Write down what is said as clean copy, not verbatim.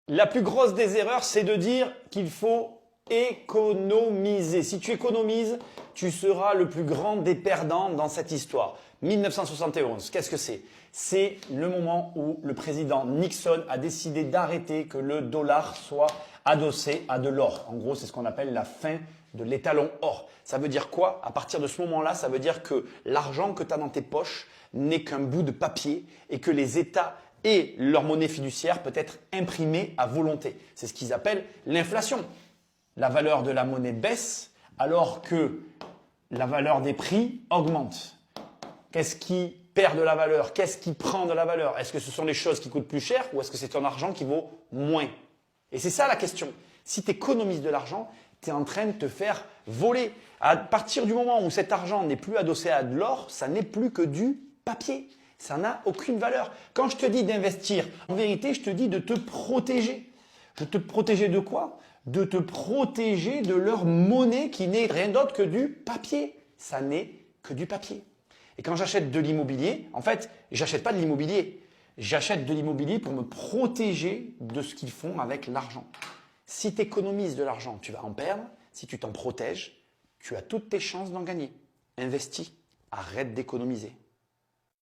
La plus grosse des erreurs, c'est de dire qu'il faut économiser. Si tu économises, tu seras le plus grand des perdants dans cette histoire. 1971, qu'est-ce que c'est? C'est le moment où le président Nixon a décidé d'arrêter que le dollar soit adossé à de l'or. En gros, c'est ce qu'on appelle la fin de l'étalon or. Ça veut dire quoi? À partir de ce moment-là, ça veut dire que l'argent que tu as dans tes poches n'est qu'un bout de papier et que les États et leur monnaie fiduciaire peut être imprimée à volonté. C'est ce qu'ils appellent l'inflation. La valeur de la monnaie baisse alors que la valeur des prix augmente. Qu'est-ce qui perd de la valeur? Qu'est-ce qui prend de la valeur? Est-ce que ce sont les choses qui coûtent plus cher ou est-ce que c'est ton argent qui vaut moins? Et c'est ça la question. Si tu économises de l'argent, tu es en train de te faire voler. À partir du moment où cet argent n'est plus adossé à de l'or, ça n'est plus que du papier. Ça n'a aucune valeur. Quand je te dis d'investir, en vérité, je te dis de te protéger. De te protéger de quoi? De te protéger de leur monnaie qui n'est rien d'autre que du papier. Ça n'est que du papier. Et quand j'achète de l'immobilier, en fait, j'achète pas de l'immobilier. J'achète de l'immobilier pour me protéger de ce qu'ils font avec l'argent. Si tu économises de l'argent, tu vas en perdre. Si tu t'en protèges, tu as toutes tes chances d'en gagner. Investis. Arrête d'économiser.